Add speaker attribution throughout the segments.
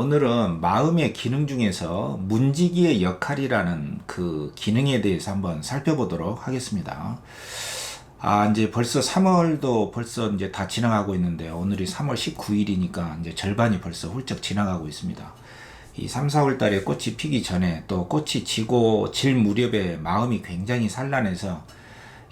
Speaker 1: 오늘은 마음의 기능 중에서 문지기의 역할이라는 그 기능에 대해서 한번 살펴보도록 하겠습니다. 이제 벌써 3월도 벌써 이제 다 지나가고 있는데요. 오늘이 3월 19일이니까 이제 절반이 벌써 훌쩍 지나가고 있습니다. 이 3, 4월 달에 꽃이 피기 전에 또 꽃이 지고 질 무렵에 마음이 굉장히 산란해서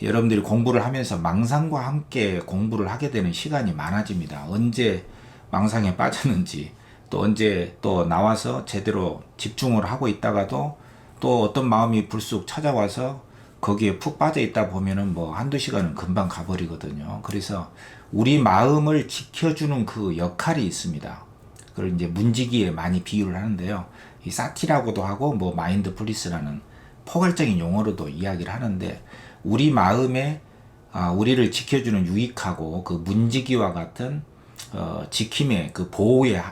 Speaker 1: 여러분들이 공부를 하면서 망상과 함께 공부를 하게 되는 시간이 많아집니다. 언제 망상에 빠졌는지, 또 언제 또 나와서 제대로 집중을 하고 있다가도 또 어떤 마음이 불쑥 찾아와서 거기에 푹 빠져 있다 보면은 뭐 한두 시간은 금방 가버리거든요. 그래서 우리 마음을 지켜주는 그 역할이 있습니다. 그걸 이제 문지기에 많이 비유를 하는데요. 이 사티라고도 하고 뭐 마인드풀리스라는 포괄적인 용어로도 이야기를 하는데, 우리 마음에 우리를 지켜주는 유익하고 그 문지기와 같은 지킴의 그 보호의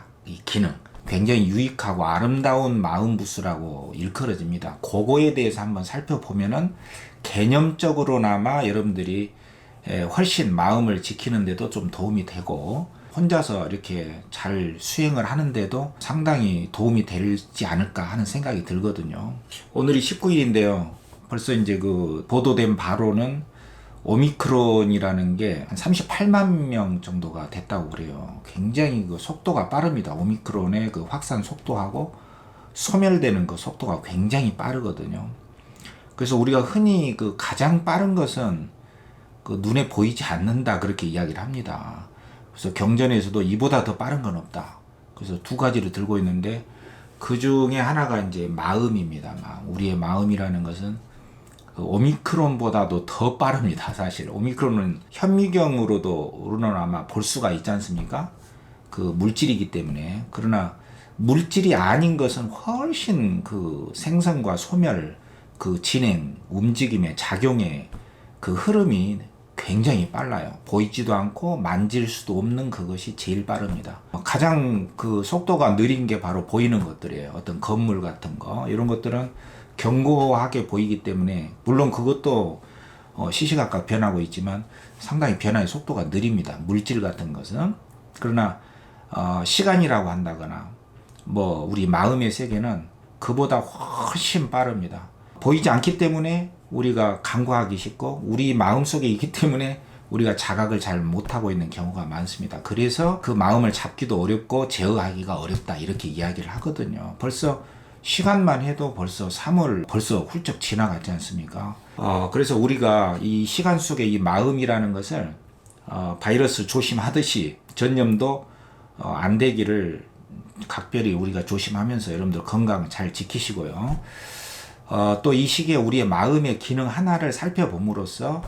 Speaker 1: 기능, 굉장히 유익하고 아름다운 마음부스라고 일컬어집니다. 그거에 대해서 한번 살펴보면은 개념적으로나마 여러분들이 훨씬 마음을 지키는데도 좀 도움이 되고, 혼자서 이렇게 잘 수행을 하는데도 상당히 도움이 되지 않을까 하는 생각이 들거든요. 오늘이 19일인데요. 벌써 이제 그 보도된 바로는 오미크론이라는 게 한 38만 명 정도가 됐다고 그래요. 굉장히 그 속도가 빠릅니다. 오미크론의 그 확산 속도하고 소멸되는 그 속도가 굉장히 빠르거든요. 그래서 우리가 흔히 그 가장 빠른 것은 그 눈에 보이지 않는다, 그렇게 이야기를 합니다. 그래서 경전에서도 이보다 더 빠른 건 없다. 그래서 두 가지를 들고 있는데, 그 중에 하나가 이제 마음입니다. 우리의 마음이라는 것은 그 오미크론보다도 더 빠릅니다. 사실 오미크론은 현미경으로도 아마 볼 수가 있지 않습니까? 그 물질이기 때문에. 그러나 물질이 아닌 것은 훨씬 그 생성과 소멸, 그 진행, 움직임의 작용의 그 흐름이 굉장히 빨라요. 보이지도 않고 만질 수도 없는 그것이 제일 빠릅니다. 가장 그 속도가 느린 게 바로 보이는 것들이에요. 어떤 건물 같은 거, 이런 것들은 견고하게 보이기 때문에, 물론 그것도 시시각각 변하고 있지만 상당히 변화의 속도가 느립니다. 물질 같은 것은. 그러나 시간이라고 한다거나 뭐 우리 마음의 세계는 그보다 훨씬 빠릅니다. 보이지 않기 때문에 우리가 간과하기 쉽고, 우리 마음속에 있기 때문에 우리가 자각을 잘 못하고 있는 경우가 많습니다. 그래서 그 마음을 잡기도 어렵고 제어하기가 어렵다, 이렇게 이야기를 하거든요. 벌써 시간만 해도 벌써 3월 벌써 훌쩍 지나갔지 않습니까? 그래서 우리가 이 시간 속에 이 마음이라는 것을 바이러스 조심하듯이 전염도 안 되기를 각별히 우리가 조심하면서 여러분들 건강 잘 지키시고요. 또 이 시기에 우리의 마음의 기능 하나를 살펴봄으로써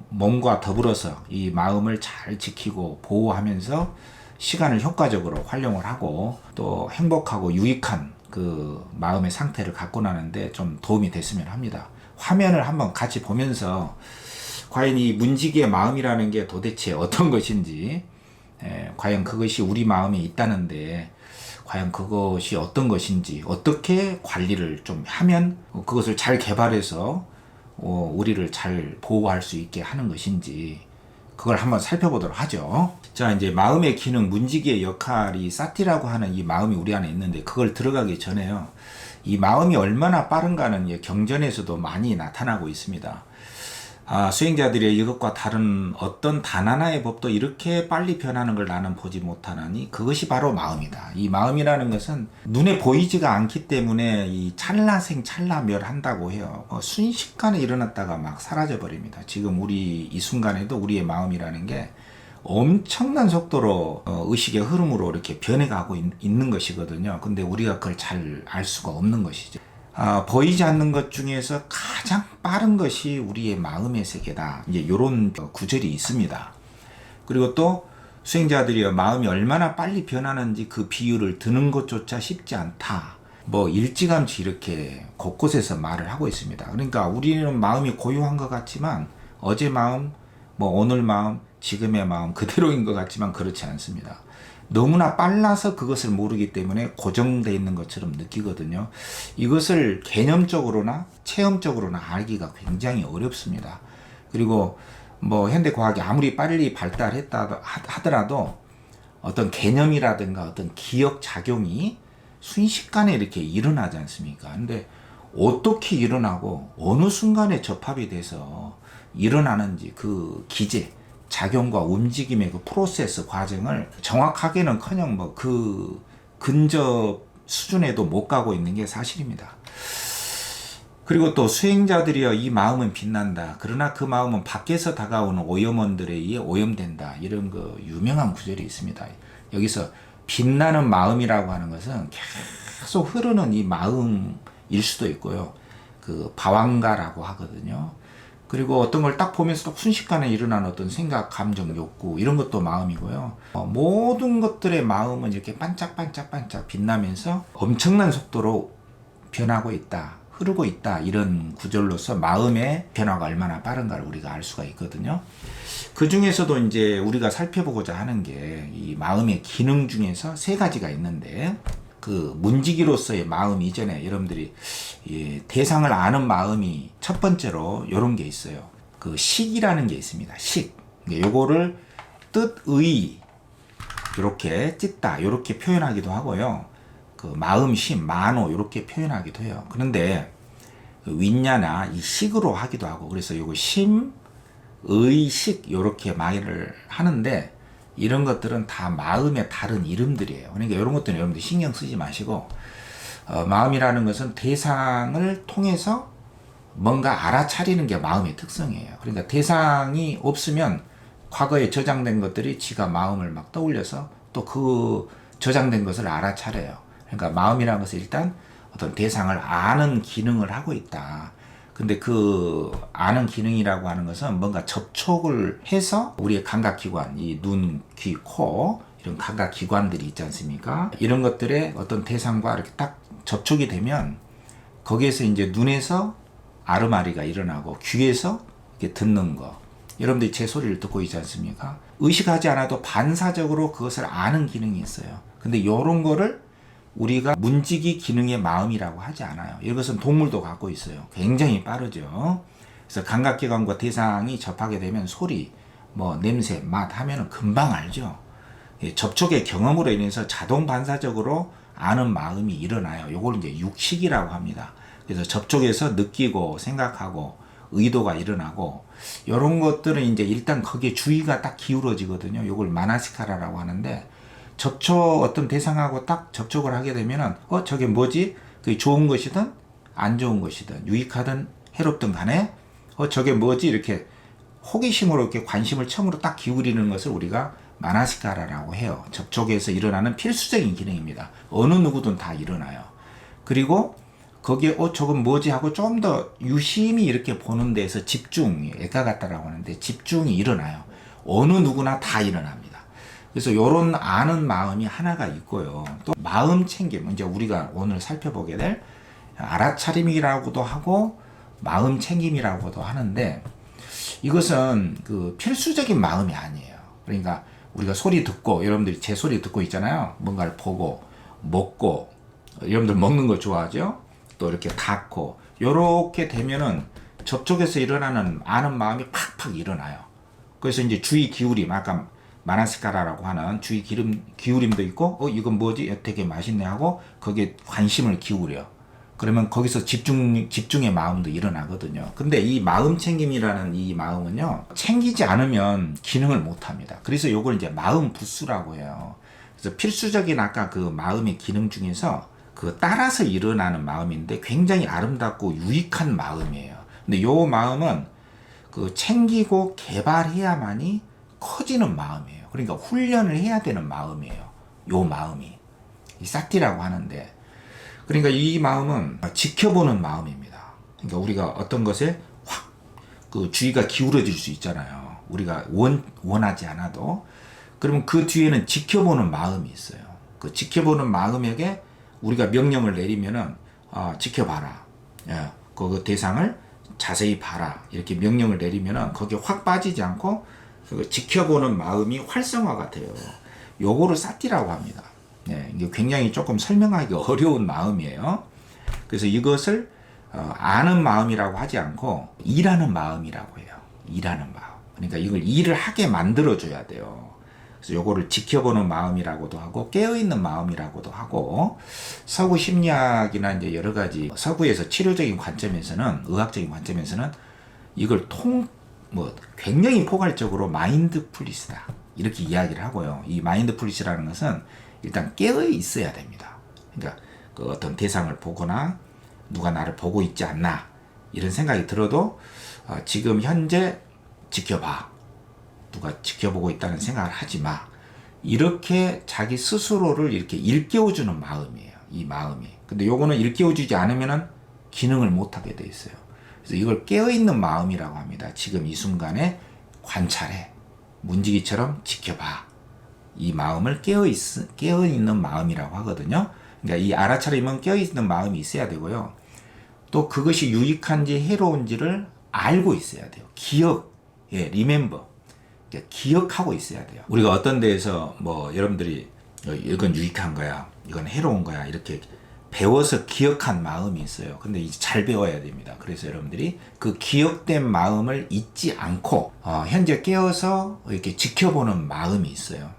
Speaker 1: 몸과 더불어서 이 마음을 잘 지키고 보호하면서 시간을 효과적으로 활용을 하고, 또 행복하고 유익한 그 마음의 상태를 갖고 나는데 좀 도움이 됐으면 합니다. 화면을 한번 같이 보면서 과연 이 문지기의 마음이라는 게 도대체 어떤 것인지, 과연 그것이 우리 마음에 있다는데 과연 그것이 어떤 것인지, 어떻게 관리를 좀 하면 그것을 잘 개발해서 우리를 잘 보호할 수 있게 하는 것인지, 그걸 한번 살펴보도록 하죠. 자, 이제 마음의 기능, 문지기의 역할이 사티라고 하는 이 마음이 우리 안에 있는데, 그걸 들어가기 전에요, 이 마음이 얼마나 빠른가는 경전에서도 많이 나타나고 있습니다. 수행자들의 이것과 다른 어떤 단 하나의 법도 이렇게 빨리 변하는 걸 나는 보지 못하나니 그것이 바로 마음이다. 이 마음이라는 것은 눈에 보이지가 않기 때문에 이 찰나생 찰나멸한다고 해요. 순식간에 일어났다가 막 사라져 버립니다. 지금 우리 이 순간에도 우리의 마음이라는 게 엄청난 속도로 의식의 흐름으로 이렇게 변해가고 있는 것이거든요. 근데 우리가 그걸 잘 알 수가 없는 것이죠. 보이지 않는 것 중에서 가장 빠른 것이 우리의 마음의 세계다, 이제 이런 구절이 있습니다. 그리고 또 수행자들이 마음이 얼마나 빨리 변하는지 그 비유를 드는 것조차 쉽지 않다, 뭐 일찌감치 이렇게 곳곳에서 말을 하고 있습니다. 그러니까 우리는 마음이 고요한 것 같지만 어제 마음, 뭐 오늘 마음, 지금의 마음 그대로인 것 같지만 그렇지 않습니다. 너무나 빨라서 그것을 모르기 때문에 고정되어 있는 것처럼 느끼거든요. 이것을 개념적으로나 체험적으로나 알기가 굉장히 어렵습니다. 그리고 뭐 현대 과학이 아무리 빨리 발달했다 하더라도 어떤 개념이라든가 어떤 기억 작용이 순식간에 이렇게 일어나지 않습니까? 근데 어떻게 일어나고 어느 순간에 접합이 돼서 일어나는지 그 기제, 작용과 움직임의 그 프로세스 과정을 정확하게는커녕 뭐 그 근접 수준에도 못 가고 있는 게 사실입니다. 그리고 또 수행자들이여 이 마음은 빛난다. 그러나 그 마음은 밖에서 다가오는 오염원들에 의해 오염된다. 이런 그 유명한 구절이 있습니다. 여기서 빛나는 마음이라고 하는 것은 계속 흐르는 이 마음일 수도 있고요. 그 방황가라고 하거든요. 그리고 어떤 걸 딱 보면서 순식간에 일어나는 어떤 생각, 감정, 욕구 이런 것도 마음이고요. 모든 것들의 마음은 이렇게 반짝반짝반짝 빛나면서 엄청난 속도로 변하고 있다. 흐르고 있다. 이런 구절로서 마음의 변화가 얼마나 빠른가를 우리가 알 수가 있거든요. 그 중에서도 이제 우리가 살펴보고자 하는 게 이 마음의 기능 중에서 세 가지가 있는데 그 문지기로서의 마음 이전에 여러분들이 이 대상을 아는 마음이 첫 번째로 이런 게 있어요. 그 식이라는 게 있습니다. 식. 요거를 뜻의 이렇게 찢다 이렇게 표현하기도 하고요. 그 마음심, 만호 이렇게 표현하기도 해요. 그런데 그 윈냐나 이 식으로 하기도 하고 그래서 요거 심, 의식 이렇게 말을 하는데 이런 것들은 다 마음의 다른 이름들이에요. 그러니까 이런 것들은 여러분들 신경 쓰지 마시고 마음이라는 것은 대상을 통해서 뭔가 알아차리는 게 마음의 특성이에요. 그러니까 대상이 없으면 과거에 저장된 것들이 지가 마음을 막 떠올려서 또 그 저장된 것을 알아차려요. 그러니까 마음이라는 것은 일단 어떤 대상을 아는 기능을 하고 있다. 근데 그 아는 기능이라고 하는 것은 뭔가 접촉을 해서 우리의 감각기관, 이 눈, 귀, 코 이런 감각기관들이 있지 않습니까? 이런 것들의 어떤 대상과 이렇게 딱 접촉이 되면 거기에서 이제 눈에서 아르마리가 일어나고 귀에서 이렇게 듣는 거. 여러분들이 제 소리를 듣고 있지 않습니까? 의식하지 않아도 반사적으로 그것을 아는 기능이 있어요. 근데 이런 거를 우리가 문지기 기능의 마음이라고 하지 않아요. 이것은 동물도 갖고 있어요. 굉장히 빠르죠. 그래서 감각기관과 대상이 접하게 되면 소리, 뭐 냄새, 맛 하면은 금방 알죠. 접촉의 경험으로 인해서 자동 반사적으로 아는 마음이 일어나요. 요걸 이제 육식이라고 합니다. 그래서 접촉해서 느끼고 생각하고 의도가 일어나고 이런 것들은 이제 일단 거기에 주의가 딱 기울어지거든요. 요걸 마나시카라라고 하는데 접촉 어떤 대상하고 딱 접촉을 하게 되면은 저게 뭐지? 그게 좋은 것이든 안 좋은 것이든 유익하든 해롭든 간에 저게 뭐지? 이렇게 호기심으로 이렇게 관심을 처음으로 딱 기울이는 것을 우리가 마나시카라라고 해요. 접촉에서 일어나는 필수적인 기능입니다. 어느 누구든 다 일어나요. 그리고 거기에 저건 뭐지 하고 좀 더 유심히 이렇게 보는 데에서 집중이 에카가타라고 하는데 집중이 일어나요. 어느 누구나 다 일어납니다. 그래서 요런 아는 마음이 하나가 있고요. 또 마음 챙김, 이제 우리가 오늘 살펴보게 될 알아차림이라고도 하고 마음 챙김이라고도 하는데 이것은 그 필수적인 마음이 아니에요. 그러니까 우리가 소리 듣고 여러분들이 제 소리 듣고 있잖아요. 뭔가를 보고 먹고 여러분들 먹는 거 좋아하죠? 또 이렇게 닿고 요렇게 되면은 접촉에서 일어나는 아는 마음이 팍팍 일어나요. 그래서 이제 주의 기울임, 아까 마나시카라라고 하는 주의 기울임도 있고 이건 뭐지? 되게 맛있네 하고 거기에 관심을 기울여. 그러면 거기서 집중의 마음도 일어나거든요. 근데 이 마음 챙김이라는 이 마음은요, 챙기지 않으면 기능을 못 합니다. 그래서 요걸 이제 마음 부수라고 해요. 그래서 필수적인 아까 그 마음의 기능 중에서 그 따라서 일어나는 마음인데 굉장히 아름답고 유익한 마음이에요. 근데 요 마음은 그 챙기고 개발해야만이 커지는 마음이에요. 그러니까 훈련을 해야 되는 마음이에요. 요 마음이. 이 사티라고 하는데. 그러니까 이 마음은 지켜보는 마음입니다. 그러니까 우리가 어떤 것에 확 그 주의가 기울어질 수 있잖아요. 우리가 원하지 않아도. 그러면 그 뒤에는 지켜보는 마음이 있어요. 그 지켜보는 마음에게 우리가 명령을 내리면은 지켜봐라. 예, 그 대상을 자세히 봐라. 이렇게 명령을 내리면은 거기에 확 빠지지 않고 그 지켜보는 마음이 활성화가 돼요. 요거를 사티라고 합니다. 네, 이게 굉장히 조금 설명하기 어려운 마음이에요. 그래서 이것을 아는 마음이라고 하지 않고 일하는 마음이라고 해요. 일하는 마음. 그러니까 이걸 일을 하게 만들어줘야 돼요. 그래서 요거를 지켜보는 마음이라고도 하고 깨어있는 마음이라고도 하고, 서구 심리학이나 이제 여러 가지 서구에서 치료적인 관점에서는, 의학적인 관점에서는 이걸 굉장히 포괄적으로 마인드풀리스다 이렇게 이야기를 하고요. 이 마인드풀리스라는 것은 일단 깨어 있어야 됩니다. 그러니까 그 어떤 대상을 보거나 누가 나를 보고 있지 않나 이런 생각이 들어도 지금 현재 지켜봐, 누가 지켜보고 있다는 생각을 하지 마, 이렇게 자기 스스로를 이렇게 일깨워주는 마음이에요. 이 마음이. 근데 요거는 일깨워주지 않으면은 기능을 못하게 돼 있어요. 그래서 이걸 깨어있는 마음이라고 합니다. 지금 이 순간에 관찰해, 문지기처럼 지켜봐. 이 마음을 깨어있는 마음이라고 하거든요. 그러니까 이 알아차림은 깨어있는 마음이 있어야 되고요. 또 그것이 유익한지 해로운지를 알고 있어야 돼요. remember. 기억하고 있어야 돼요. 우리가 어떤 데에서 여러분들이 이건 유익한 거야, 이건 해로운 거야, 이렇게 배워서 기억한 마음이 있어요. 근데 이제 잘 배워야 됩니다. 그래서 여러분들이 그 기억된 마음을 잊지 않고 현재 깨어서 이렇게 지켜보는 마음이 있어요.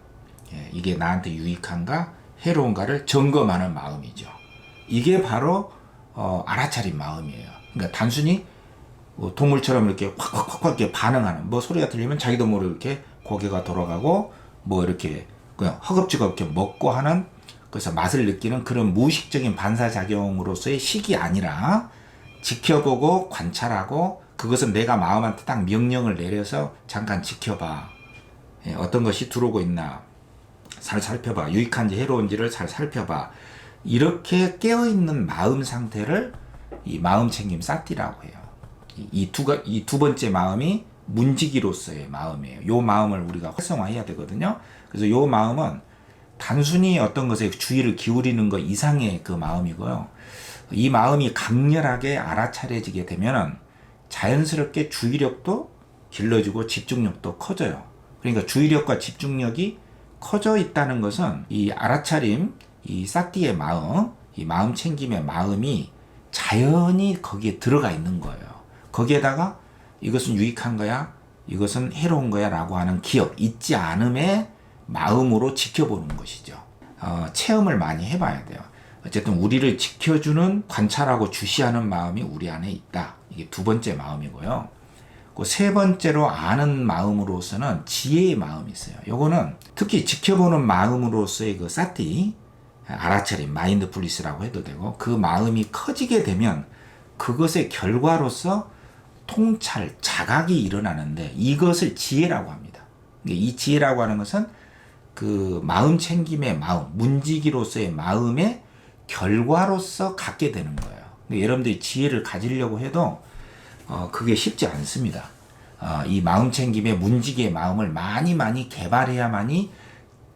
Speaker 1: 이게 나한테 유익한가 해로운가를 점검하는 마음이죠. 이게 바로 알아차린 마음이에요. 그러니까 단순히 동물처럼 이렇게 확 이렇게 반응하는, 소리가 들리면 자기도 모르게 이렇게 고개가 돌아가고 이렇게 그냥 허겁지겁 이렇게 먹고 하는, 그래서 맛을 느끼는 그런 무의식적인 반사작용으로서의 식이 아니라 지켜보고 관찰하고, 그것은 내가 마음한테 딱 명령을 내려서 잠깐 지켜봐, 어떤 것이 들어오고 있나 잘 살펴봐, 유익한지 해로운지를 잘 살펴봐, 이렇게 깨어있는 마음 상태를 이 마음챙김 사티라고 해요. 이 두 번째 마음이 문지기로서의 마음이에요. 요 마음을 우리가 활성화해야 되거든요. 그래서 요 마음은 단순히 어떤 것에 주의를 기울이는 것 이상의 그 마음이고요. 이 마음이 강렬하게 알아차려지게 되면은 자연스럽게 주의력도 길러지고 집중력도 커져요. 그러니까 주의력과 집중력이 커져 있다는 것은 이 알아차림, 이 사티의 마음, 이 마음 챙김의 마음이 자연히 거기에 들어가 있는 거예요. 거기에다가 이것은 유익한 거야, 이것은 해로운 거야 라고 하는 기억, 잊지 않음의 마음으로 지켜보는 것이죠. 체험을 많이 해봐야 돼요. 어쨌든 우리를 지켜주는, 관찰하고 주시하는 마음이 우리 안에 있다. 이게 두 번째 마음이고요. 그 세 번째로 아는 마음으로서는 지혜의 마음이 있어요. 요거는 특히 지켜보는 마음으로서의 그 사티, 알아차림, 마인드풀리스라고 해도 되고, 그 마음이 커지게 되면 그것의 결과로서 통찰, 자각이 일어나는데 이것을 지혜라고 합니다. 이 지혜라고 하는 것은 그 마음 챙김의 마음, 문지기로서의 마음의 결과로서 갖게 되는 거예요. 여러분들이 지혜를 가지려고 해도 그게 쉽지 않습니다. 이 마음 챙김의 문지기의 마음을 많이 개발해야만이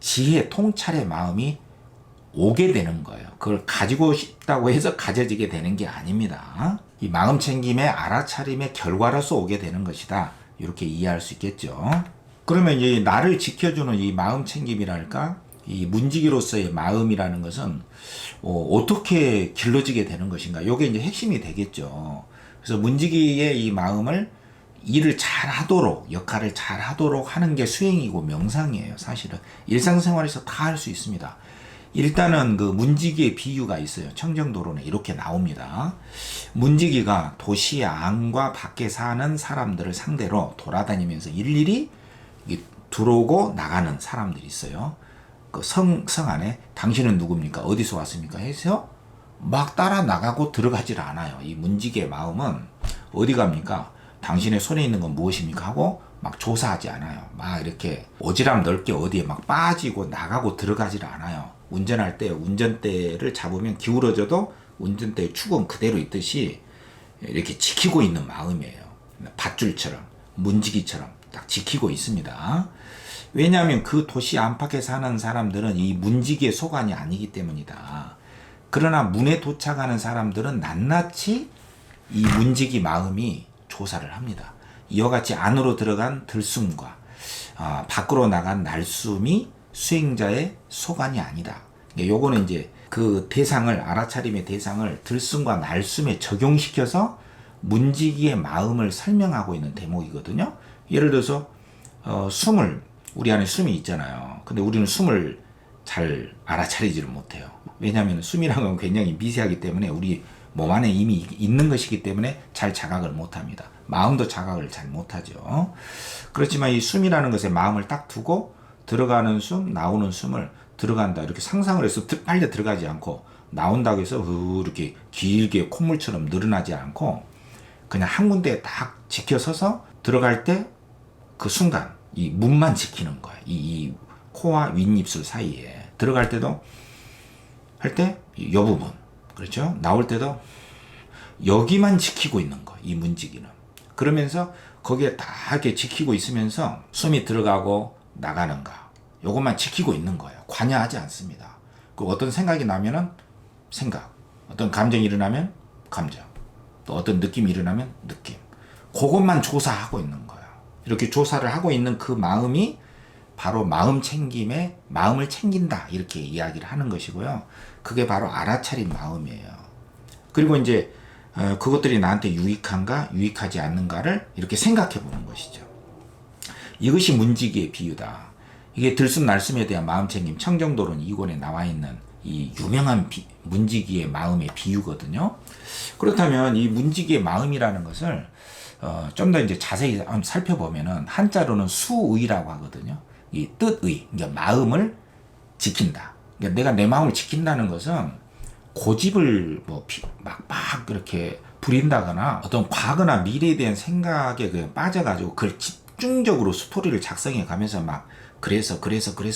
Speaker 1: 지혜, 통찰의 마음이 오게 되는 거예요. 그걸 가지고 싶다고 해서 가져지게 되는 게 아닙니다. 이 마음 챙김의 알아차림의 결과로서 오게 되는 것이다. 이렇게 이해할 수 있겠죠. 그러면 이제 나를 지켜주는 이 마음 챙김이랄까, 이 문지기로서의 마음이라는 것은 어떻게 길러지게 되는 것인가? 이게 이제 핵심이 되겠죠. 그래서 문지기의 이 마음을 일을 잘 하도록, 역할을 잘 하도록 하는 게 수행이고 명상이에요. 사실은 일상생활에서 다 할 수 있습니다. 일단은 그 문지기의 비유가 있어요. 청정도론에 이렇게 나옵니다. 문지기가 도시 안과 밖에 사는 사람들을 상대로 돌아다니면서 일일이 들어오고 나가는 사람들이 있어요. 그 성 안에 당신은 누굽니까? 어디서 왔습니까? 해서 막 따라 나가고 들어가질 않아요. 이 문지기의 마음은 어디 갑니까? 당신의 손에 있는 건 무엇입니까? 하고 막 조사하지 않아요. 막 이렇게 오지랖 넓게 어디에 막 빠지고 나가고 들어가질 않아요. 운전할 때 운전대를 잡으면 기울어져도 운전대의 축은 그대로 있듯이 이렇게 지키고 있는 마음이에요. 밧줄처럼, 문지기처럼 딱 지키고 있습니다. 왜냐하면 그 도시 안팎에 사는 사람들은 이 문지기의 소관이 아니기 때문이다. 그러나 문에 도착하는 사람들은 낱낱이 이 문지기 마음이 조사를 합니다. 이와 같이 안으로 들어간 들숨과 밖으로 나간 날숨이 수행자의 소관이 아니다. 요거는 이제 그 대상을, 알아차림의 대상을 들숨과 날숨에 적용시켜서 문지기의 마음을 설명하고 있는 대목이거든요. 예를 들어서 숨을 우리 안에 숨이 있잖아요. 근데 우리는 숨을 잘 알아차리지를 못해요. 왜냐하면 숨이라는 건 굉장히 미세하기 때문에 우리 몸 안에 이미 있는 것이기 때문에 잘 자각을 못합니다. 마음도 자각을 잘 못하죠. 그렇지만 이 숨이라는 것에 마음을 딱 두고 들어가는 숨, 나오는 숨을 들어간다 이렇게 상상을 해서 빨리 들어가지 않고 나온다고 해서 이렇게 길게 콧물처럼 늘어나지 않고 그냥 한 군데에 딱 지켜서서 들어갈 때 그 순간 이 문만 지키는 거예요. 이 코와 윗입술 사이에 들어갈 때도 할 때 이 부분 그렇죠? 나올 때도 여기만 지키고 있는 거예요. 이 문지기는. 그러면서 거기에 다 이렇게 지키고 있으면서 숨이 들어가고 나가는가 요것만 지키고 있는 거예요. 관여하지 않습니다. 그 어떤 생각이 나면은 생각, 어떤 감정이 일어나면 감정, 또 어떤 느낌이 일어나면 느낌. 그것만 조사하고 있는 거예요. 이렇게 조사를 하고 있는 그 마음이 바로 마음 챙김에 마음을 챙긴다 이렇게 이야기를 하는 것이고요. 그게 바로 알아차린 마음이에요. 그리고 이제 그것들이 나한테 유익한가 유익하지 않는가를 이렇게 생각해 보는 것이죠. 이것이 문지기의 비유다. 이게 들숨날숨에 대한 마음챙김 청정도론 2권에 나와 있는 이 유명한 문지기의 마음의 비유거든요. 그렇다면 이 문지기의 마음이라는 것을 좀 더 이제 자세히 한번 살펴보면은 한자로는 수의라고 하거든요. 이 뜻의, 그러니까 마음을 지킨다. 그러니까 내가 내 마음을 지킨다는 것은 고집을 막 그렇게 부린다거나 어떤 과거나 미래에 대한 생각에 그냥 빠져가지고 그걸 집중적으로 스토리를 작성해 가면서 막 그래서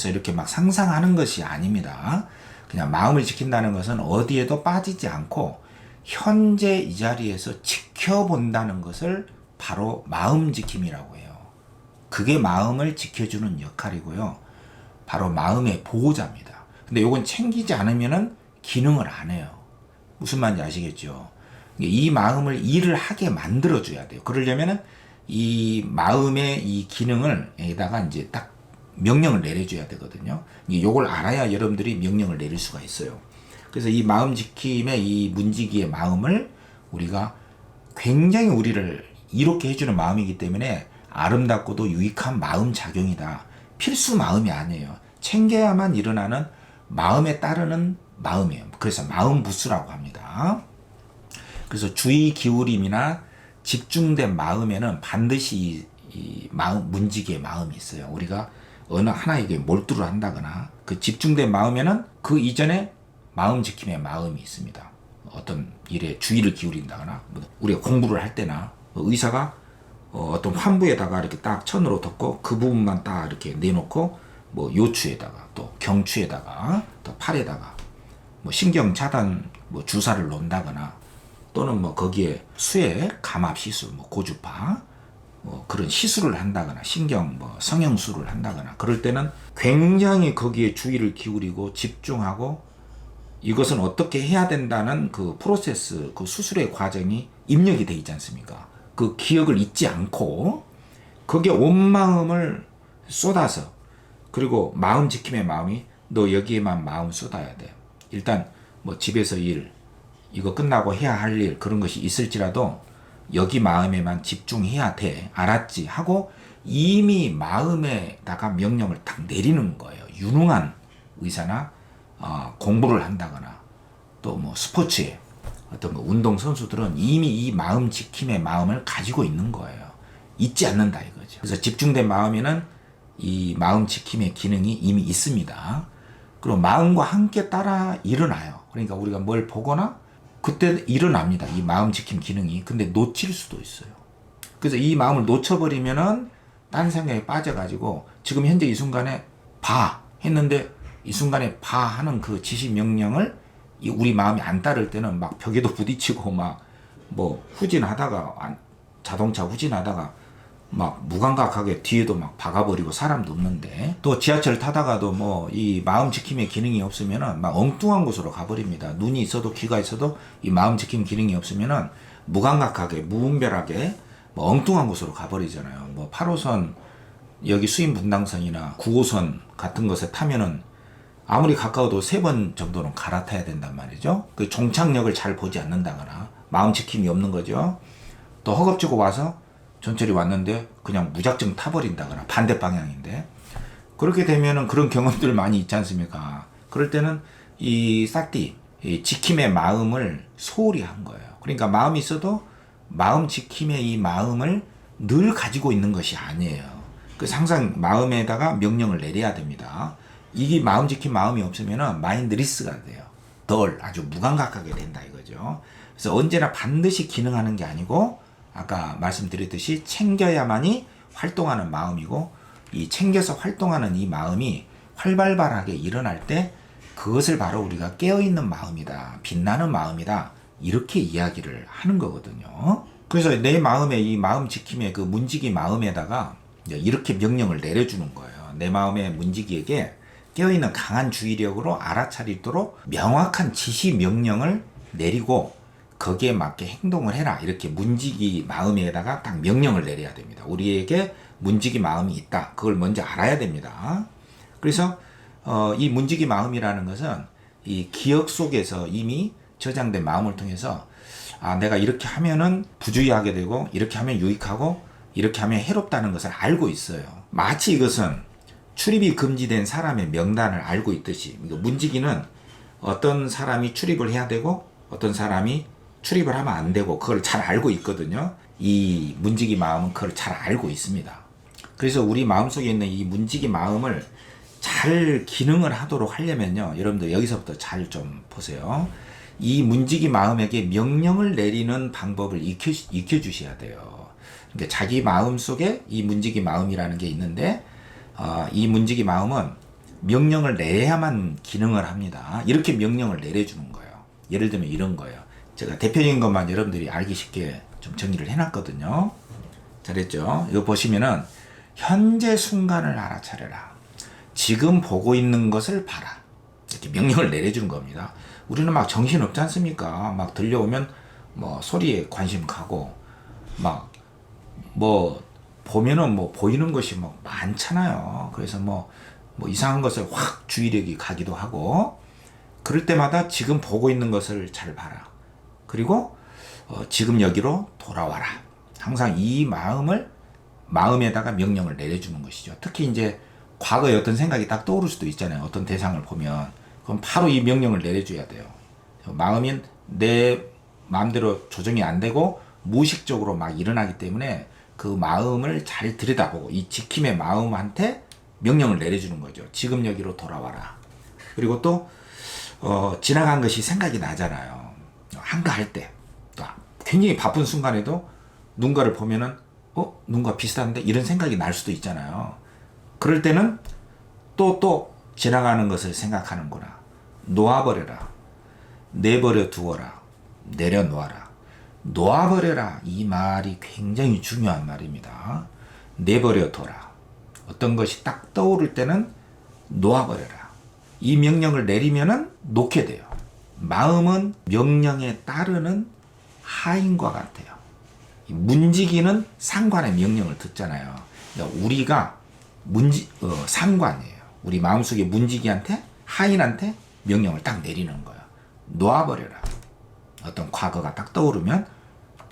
Speaker 1: 이렇게 막 상상하는 것이 아닙니다. 그냥 마음을 지킨다는 것은 어디에도 빠지지 않고 현재 이 자리에서 지켜본다는 것을 바로 마음 지킴이라고 해요. 그게 마음을 지켜주는 역할이고요. 바로 마음의 보호자입니다. 근데 이건 챙기지 않으면은 기능을 안 해요. 무슨 말인지 아시겠죠? 이 마음을 일을 하게 만들어줘야 돼요. 그러려면은 이 마음의 이 기능을 에다가 이제 딱 명령을 내려줘야 되거든요. 이걸 알아야 여러분들이 명령을 내릴 수가 있어요. 그래서 이 마음 지킴의 이 문지기의 마음을 우리가 굉장히 우리를 이롭게 해주는 마음이기 때문에 아름답고도 유익한 마음 작용이다. 필수 마음이 아니에요. 챙겨야만 일어나는 마음에 따르는 마음이에요. 그래서 마음 부수라고 합니다. 그래서 주의 기울임이나 집중된 마음에는 반드시 이 마음 문지기의 마음이 있어요. 우리가 어느 하나에게 몰두를 한다거나 그 집중된 마음에는 그 이전에 마음 지킴의 마음이 있습니다. 어떤 일에 주의를 기울인다거나 우리가 공부를 할 때나 의사가 어떤 환부에다가 이렇게 딱 천으로 덮고 그 부분만 딱 이렇게 내놓고 뭐 요추에다가 또 경추에다가 또 팔에다가 뭐 신경 차단 뭐 주사를 놓는다거나 또는 뭐 거기에 수액 감압 시술 뭐 고주파 뭐 그런 시술을 한다거나 신경 뭐 성형술을 한다거나 그럴 때는 굉장히 거기에 주의를 기울이고 집중하고 이것은 어떻게 해야 된다는 그 프로세스 그 수술의 과정이 입력이 돼 있지 않습니까? 그 기억을 잊지 않고 거기에 온 마음을 쏟아서 그리고 마음 지킴의 마음이 너 여기에만 마음 쏟아야 돼. 일단 뭐 집에서 일 이거 끝나고 해야 할 일 그런 것이 있을지라도 여기 마음에만 집중해야 돼. 알았지? 하고 이미 마음에다가 명령을 딱 내리는 거예요. 유능한 의사나 공부를 한다거나 또 뭐 스포츠에 어떤 뭐 운동 선수들은 이미 이 마음 지킴의 마음을 가지고 있는 거예요. 잊지 않는다 이거죠. 그래서 집중된 마음에는 이 마음 지킴의 기능이 이미 있습니다. 그리고 마음과 함께 따라 일어나요. 그러니까 우리가 뭘 보거나 그때 일어납니다. 이 마음 지킴 기능이. 근데 놓칠 수도 있어요. 그래서 이 마음을 놓쳐버리면은 딴 생각에 빠져가지고 지금 현재 이 순간에 봐 했는데 이 순간에 봐 하는 그 지시 명령을 우리 마음이 안 따를 때는 막 벽에도 부딪히고 막 뭐 후진하다가 자동차 후진하다가 막 무감각하게 뒤에도 막 박아버리고 사람도 없는데 또 지하철 타다가도 뭐 이 마음 지킴의 기능이 없으면은 막 엉뚱한 곳으로 가버립니다. 눈이 있어도 귀가 있어도 이 마음 지킴 기능이 없으면은 무감각하게 무분별하게 뭐 엉뚱한 곳으로 가버리잖아요. 뭐 8호선 여기 수인 분당선이나 9호선 같은 것에 타면은 아무리 가까워도 3번 정도는 갈아타야 된단 말이죠. 그 종착역을 잘 보지 않는다거나 마음 지킴이 없는 거죠. 또 허겁지겁 와서 전철이 왔는데 그냥 무작정 타버린다거나 반대 방향인데 그렇게 되면은 그런 경험들 많이 있지 않습니까? 그럴 때는 이 사띠, 이 지킴의 마음을 소홀히 한 거예요. 그러니까 마음이 있어도 마음 지킴의 이 마음을 늘 가지고 있는 것이 아니에요. 그래서 항상 마음에다가 명령을 내려야 됩니다. 이게 마음 지킴 마음이 없으면은 마인드리스가 돼요. 덜 아주 무감각하게 된다 이거죠. 그래서 언제나 반드시 기능하는 게 아니고 아까 말씀드렸듯이 챙겨야만이 활동하는 마음이고 이 챙겨서 활동하는 이 마음이 활발하게 일어날 때 그것을 바로 우리가 깨어있는 마음이다. 빛나는 마음이다. 이렇게 이야기를 하는 거거든요. 그래서 내 마음의 이 마음 지킴의 그 문지기 마음에다가 이렇게 명령을 내려주는 거예요. 내 마음의 문지기에게 깨어있는 강한 주의력으로 알아차리도록 명확한 지시 명령을 내리고 거기에 맞게 행동을 해라. 이렇게 문지기 마음에다가 딱 명령을 내려야 됩니다. 우리에게 문지기 마음이 있다. 그걸 먼저 알아야 됩니다. 그래서 이 문지기 마음이라는 것은 이 기억 속에서 이미 저장된 마음을 통해서 내가 이렇게 하면은 부주의하게 되고 이렇게 하면 유익하고 이렇게 하면 해롭다는 것을 알고 있어요. 마치 이것은 출입이 금지된 사람의 명단을 알고 있듯이 문지기는 어떤 사람이 출입을 해야 되고 어떤 사람이 출입을 하면 안 되고 그걸 잘 알고 있거든요. 이 문지기 마음은 그걸 잘 알고 있습니다. 그래서 우리 마음속에 있는 이 문지기 마음을 잘 기능을 하도록 하려면요. 여러분들 여기서부터 잘 좀 보세요. 이 문지기 마음에게 명령을 내리는 방법을 익혀주셔야 돼요. 그러니까 자기 마음 속에 이 문지기 마음이라는 게 있는데 이 문지기 마음은 명령을 내야만 기능을 합니다. 이렇게 명령을 내려주는 거예요. 예를 들면 이런 거예요. 제가 대표적인 것만 여러분들이 알기 쉽게 좀 정리를 해놨거든요. 잘했죠? 이거 보시면은 현재 순간을 알아차려라. 지금 보고 있는 것을 봐라. 이렇게 명령을 내려주는 겁니다. 우리는 막 정신 없지 않습니까? 막 들려오면 뭐 소리에 관심 가고 막 뭐 보면은 뭐 보이는 것이 뭐 많잖아요. 그래서 뭐 이상한 것을 확 주의력이 가기도 하고 그럴 때마다 지금 보고 있는 것을 잘 봐라. 그리고 지금 여기로 돌아와라. 항상 이 마음에다가 명령을 내려주는 것이죠. 특히 이제 과거에 어떤 생각이 딱 떠오를 수도 있잖아요. 어떤 대상을 보면 그럼 바로 이 명령을 내려줘야 돼요. 마음이 내 마음대로 조정이 안 되고 무의식적으로 막 일어나기 때문에 그 마음을 잘 들여다보고 이 지킴의 마음한테 명령을 내려주는 거죠. 지금 여기로 돌아와라. 그리고 또 지나간 것이 생각이 나잖아요. 한가할 때 또 굉장히 바쁜 순간에도 누군가를 보면은 누군가 비슷한데 이런 생각이 날 수도 있잖아요. 그럴 때는 또 지나가는 것을 생각하는구나. 놓아버려라. 내버려 두어라. 내려놓아라. 놓아버려라. 이 말이 굉장히 중요한 말입니다. 내버려 둬라. 어떤 것이 딱 떠오를 때는 놓아버려라. 이 명령을 내리면은 놓게 돼요. 마음은 명령에 따르는 하인과 같아요. 문지기는 상관의 명령을 듣잖아요. 그러니까 우리가 상관이에요. 우리 마음속에 문지기한테 하인한테 명령을 딱 내리는 거예요. 놓아버려라. 어떤 과거가 딱 떠오르면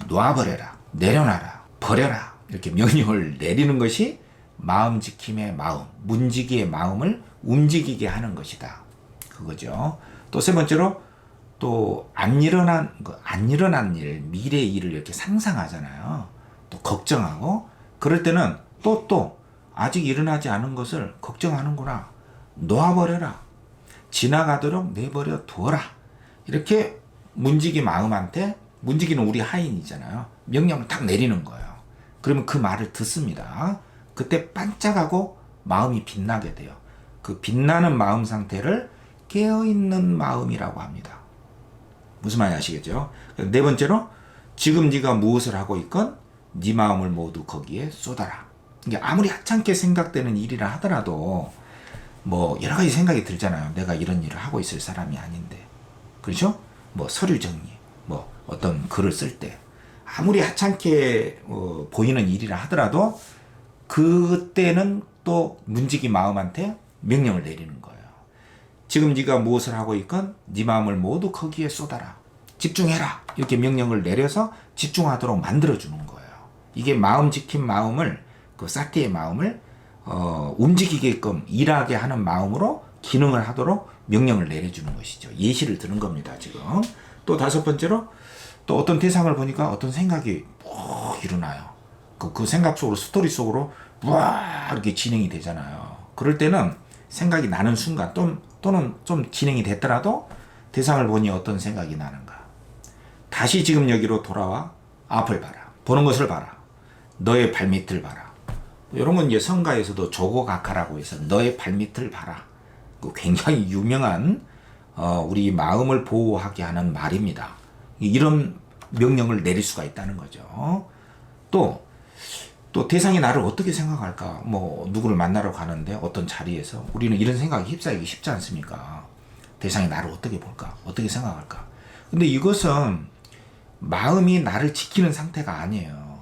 Speaker 1: 놓아버려라. 내려놔라. 버려라. 이렇게 명령을 내리는 것이 마음 지킴의 마음, 문지기의 마음을 움직이게 하는 것이다. 그거죠. 또 세 번째로 또 안 일어난 일, 미래의 일을 이렇게 상상하잖아요. 또 걱정하고 그럴 때는 또 아직 일어나지 않은 것을 걱정하는구나. 놓아버려라. 지나가도록 내버려 두어라. 이렇게 문지기 마음한테 문지기는 우리 하인이잖아요. 명령을 딱 내리는 거예요. 그러면 그 말을 듣습니다. 그때 반짝하고 마음이 빛나게 돼요. 그 빛나는 마음 상태를 깨어있는 마음이라고 합니다. 무슨 말인지 아시겠죠? 네 번째로 지금 네가 무엇을 하고 있건 네 마음을 모두 거기에 쏟아라. 이게 아무리 하찮게 생각되는 일이라 하더라도 뭐 여러 가지 생각이 들잖아요. 내가 이런 일을 하고 있을 사람이 아닌데. 그렇죠? 뭐 서류 정리, 뭐 어떤 글을 쓸 때 아무리 하찮게 보이는 일이라 하더라도 그때는 또 문지기 마음한테 명령을 내리는 거예요. 지금 네가 무엇을 하고 있건 네 마음을 모두 거기에 쏟아라. 집중해라. 이렇게 명령을 내려서 집중하도록 만들어주는 거예요. 이게 마음 지킨 마음을 그 사티의 마음을 움직이게끔 일하게 하는 마음으로 기능을 하도록 명령을 내려주는 것이죠. 예시를 드는 겁니다, 지금. 또 다섯 번째로, 또 어떤 대상을 보니까 어떤 생각이 일어나요. 그 생각 속으로, 스토리 속으로 이렇게 진행이 되잖아요. 그럴 때는 생각이 나는 순간, 또는 좀 진행이 됐더라도 대상을 보니 어떤 생각이 나는가. 다시 지금 여기로 돌아와 앞을 봐라. 보는 것을 봐라. 너의 발밑을 봐라. 이런 건 이제 성가에서도 조고각하라고 해서 너의 발밑을 봐라. 굉장히 유명한 우리 마음을 보호하게 하는 말입니다. 이런 명령을 내릴 수가 있다는 거죠. 또 대상이 나를 어떻게 생각할까? 뭐 누구를 만나러 가는데 어떤 자리에서 우리는 이런 생각에 휩싸이기 쉽지 않습니까? 대상이 나를 어떻게 볼까? 어떻게 생각할까? 근데 이것은 마음이 나를 지키는 상태가 아니에요.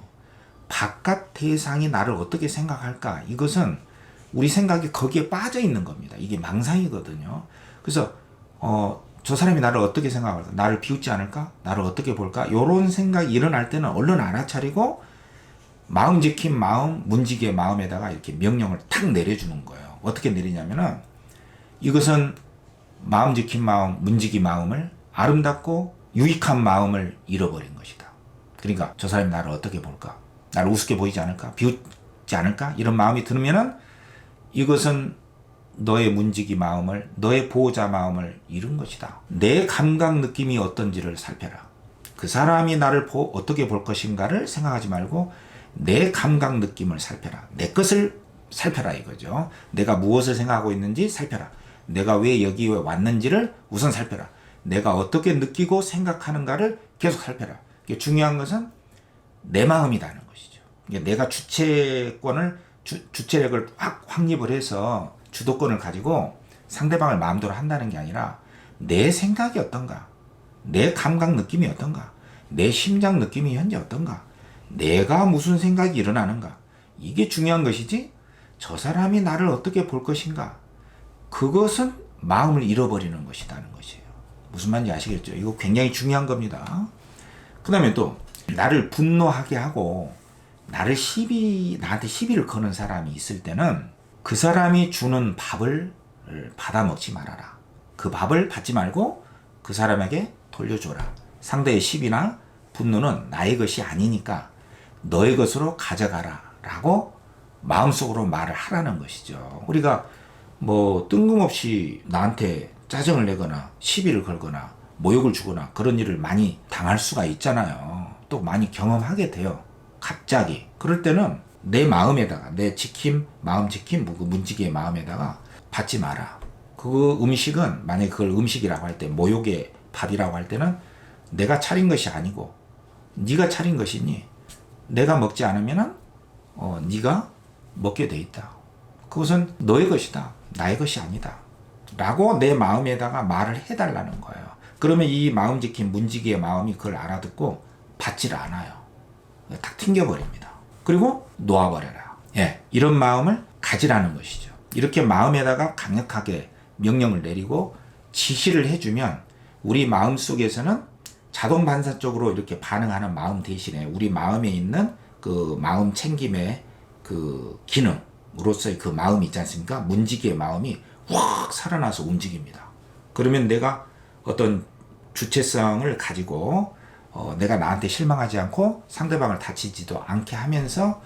Speaker 1: 바깥 대상이 나를 어떻게 생각할까? 이것은 우리 생각이 거기에 빠져 있는 겁니다. 이게 망상이거든요. 그래서 저 사람이 나를 어떻게 생각할까? 나를 비웃지 않을까? 나를 어떻게 볼까? 이런 생각이 일어날 때는 얼른 알아차리고 마음 지킨 마음, 문지기의 마음에다가 이렇게 명령을 탁 내려주는 거예요. 어떻게 내리냐면은 이것은 마음 지킨 마음, 문지기 마음을 아름답고 유익한 마음을 잃어버린 것이다. 그러니까 저 사람이 나를 어떻게 볼까? 나를 우습게 보이지 않을까? 비웃지 않을까? 이런 마음이 들면은 이것은 너의 문지기 마음을, 너의 보호자 마음을 잃은 것이다. 내 감각 느낌이 어떤지를 살펴라. 그 사람이 나를 어떻게 볼 것인가를 생각하지 말고 내 감각 느낌을 살펴라. 내 것을 살펴라 이거죠. 내가 무엇을 생각하고 있는지 살펴라. 내가 왜 여기에 왔는지를 우선 살펴라. 내가 어떻게 느끼고 생각하는가를 계속 살펴라. 이게 중요한 것은 내 마음이라는 것이죠. 내가 주체권을, 주체력을 확립을 해서 주도권을 가지고 상대방을 마음대로 한다는 게 아니라 내 생각이 어떤가, 내 감각 느낌이 어떤가, 내 심장 느낌이 현재 어떤가, 내가 무슨 생각이 일어나는가, 이게 중요한 것이지 저 사람이 나를 어떻게 볼 것인가, 그것은 마음을 잃어버리는 것이라는 것이에요. 무슨 말인지 아시겠죠? 이거 굉장히 중요한 겁니다. 그 다음에 또 나를 분노하게 하고 나한테 시비를 거는 사람이 있을 때는 그 사람이 주는 밥을 받아 먹지 말아라. 그 밥을 받지 말고 그 사람에게 돌려줘라. 상대의 시비나 분노는 나의 것이 아니니까 너의 것으로 가져가라 라고 마음속으로 말을 하라는 것이죠. 우리가 뭐 뜬금없이 나한테 짜증을 내거나 시비를 걸거나 모욕을 주거나 그런 일을 많이 당할 수가 있잖아요. 또 많이 경험하게 돼요. 갑자기. 그럴 때는 내 마음에다가, 내 마음 지킴, 문지기의 마음에다가 받지 마라. 그 음식은, 만약에 그걸 음식이라고 할 때, 모욕의 밥이라고 할 때는 내가 차린 것이 아니고 네가 차린 것이니 내가 먹지 않으면은 네가 먹게 돼 있다. 그것은 너의 것이다. 나의 것이 아니다. 라고 내 마음에다가 말을 해달라는 거예요. 그러면 이 마음 지킨 문지기의 마음이 그걸 알아듣고 받지를 않아요. 탁 튕겨버립니다. 그리고 놓아버려라. 예, 이런 마음을 가지라는 것이죠. 이렇게 마음에다가 강력하게 명령을 내리고 지시를 해주면 우리 마음 속에서는 자동 반사적으로 이렇게 반응하는 마음 대신에 우리 마음에 있는 그 마음 챙김의 그 기능으로서의 그 마음이 있지 않습니까? 문지기의 마음이 확 살아나서 움직입니다. 그러면 내가 어떤 주체성을 가지고 내가 나한테 실망하지 않고 상대방을 다치지도 않게 하면서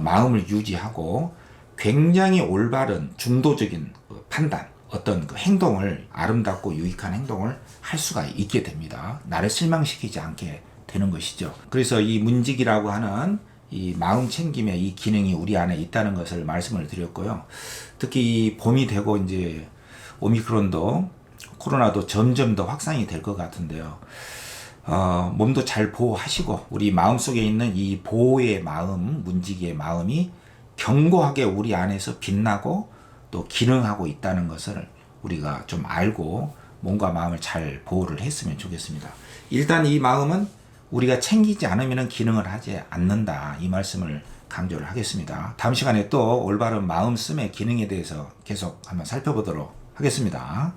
Speaker 1: 마음을 유지하고 굉장히 올바른 중도적인 판단, 어떤 그 행동을, 아름답고 유익한 행동을 할 수가 있게 됩니다. 나를 실망시키지 않게 되는 것이죠. 그래서 이 문지기라고 하는 이 마음 챙김의 이 기능이 우리 안에 있다는 것을 말씀을 드렸고요. 특히 이 봄이 되고 이제 오미크론도, 코로나도 점점 더 확산이 될 것 같은데요. 몸도 잘 보호하시고 우리 마음속에 있는 이 보호의 마음, 문지기의 마음이 견고하게 우리 안에서 빛나고 또 기능하고 있다는 것을 우리가 좀 알고 몸과 마음을 잘 보호를 했으면 좋겠습니다. 일단 이 마음은 우리가 챙기지 않으면 기능을 하지 않는다. 이 말씀을 강조를 하겠습니다. 다음 시간에 또 올바른 마음 쓰임의 기능에 대해서 계속 한번 살펴보도록 하겠습니다.